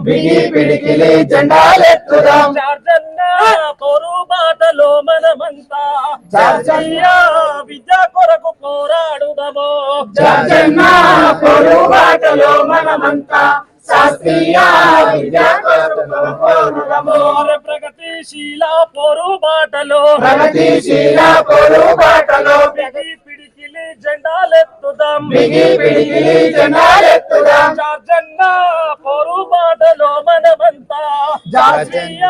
బిగి పిడికిలి జెండాలెత్తుదాం జార్జన్న పోరు బాటలో మనమంతా విద్య కొరకు పోరాడుదాము జార్జన్న పోరు బాటలో మనమంతా శాస్త్రీయ విద్య కొరకు పోరాడుదాము ప్రగతిశీల పోరు బాటలో బిగి పిడికిలి జెండాలెత్తుదాం జార్జన్న పోరు బాటలో మనమంతా జాతీయ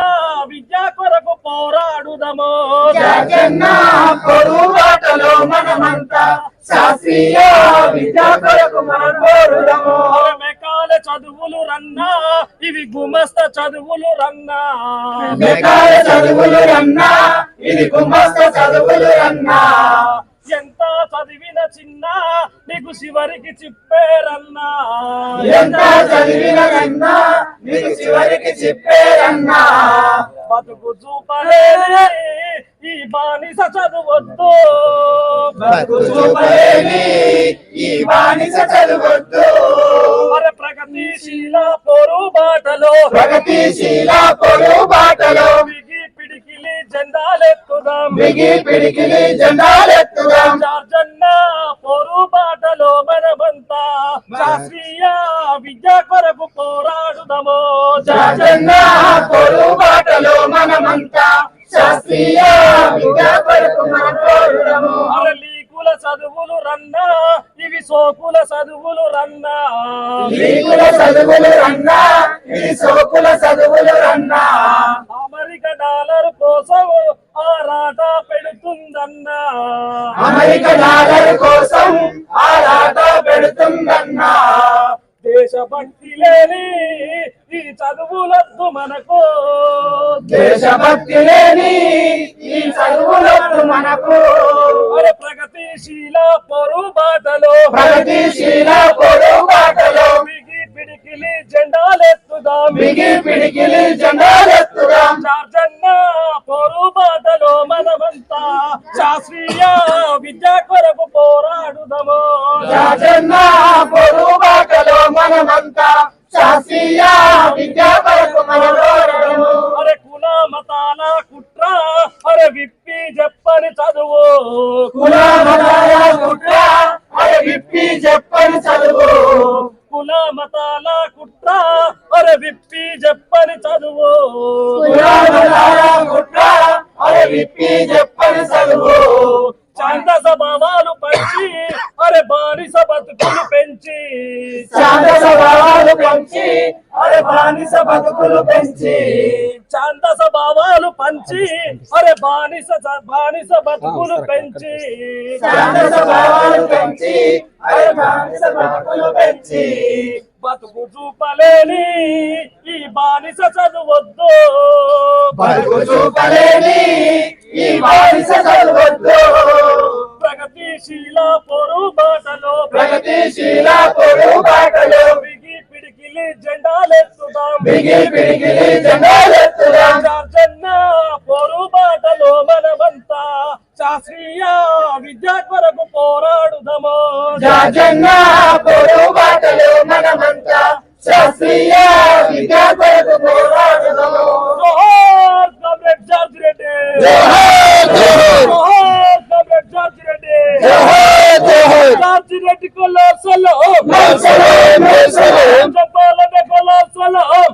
విద్య కొరకు పోరాడుదాము జార్జన్న పోరు బాటలో మనమంతా శాస్త్రీయ విద్య కొరకు మనం పోరాడుదాము మెకాల చదువులు రన్నా ఇవి గుమస్త చదువులు రన్నా మెకాల చదువులు రన్నా ఇది గుమస్త చదువులు రన్నా ఎంత చదివిన చిన్న నీకు చివరికి చెప్పేరన్నా ఎంత చదివిన రన్నా నీకు చివరికి చెప్పేరన్నా బతుకు చూపలేని ఈ బానిస చదువొద్దు బతుకు చూపలేని ఈ బానిస చదువొద్దు ప్రగతిశీల పోరు బాటలో బిగి పిడికిలి జెండాలెత్తుదాం జార్జన్న పోరు బాటలో మనమంతా శాస్త్రీయ విద్య కొరకు పోరాడుదాము జార్జన్న పోరు బాటలో మనమంతా శాస్త్రీయ విద్య కొరకు మనం పోరాడుదాము లీకుల చదువులు రన్నా ఇవి సోకుల చదువులు రన్నా లీకుల చదువులు రన్నా ఇది సోకుల చదువులు రన్నా అమెరికా డాలర్ కోసం ఆరాట పెడుతుందన్నా అమెరికా డాలర్ కోసం ఆరాట పెడుతుందన్నా దేశభక్తి లేని ఈ చదువులొద్దు మనకు దేశభక్తి లేని ఈ చదువులొద్దు మనకు ప్రగతిశీల పోరు బాటలో బిగి పిడికిలి జెండాలెత్తుదాం జార్జన్న పోరు బాటలో మనమంతా శాస్త్రీయ విద్య కొరకు పోరాడుదాము జార్జన్న పోరు బాటలో మనమంతా శాస్త్రీయ విద్య కొరకు మనం పోరాడుదాము కుల మతాల కుట్ర విప్పి చెప్పని చదువు కుల మతాల కుట్ర విప్పి చెప్పని చదువు కుల మతాల కుట్ర విప్పి చెప్పని చదువు కుల మతాల కుట్ర విప్పి చెప్పని చదువు శాంత స్వభావాలు పంచి బానిస బతుకులు పెంచి శాంత స్వభావాలు పెంచి బానిస బతుకులు పెంచి శాంత స్వభావాలు పంచి బానిస బతుకులు పెంచి శాంత స్వభావాలు పెంచి బానిస బతుకులు పెంచి బతుకు చూపలేని ఈ బానిస చదువొద్దు బతుకు చూపలేని ఈ బానిస చదువొద్దు ప్రగతిశీల పోరు బాటలో బిగి పిడికిలి జెండాలెత్తుదాం జార్జన్న పోరు బాటలో మనమంతా శాస్త్రీయ విద్య కొరకు పోరాడుదాము జార్జన్న పోరు బాటలో మనమంతా శాస్త్రీయ విద్య కొరకు పోరాడుదాము జోహార్ కామ్రేడ్ జార్జ్ రెడ్డి జోహార్ comrade George Reddy George Reddy కొల్లో సలాం చెప్పాలనే కొల్లో సలాం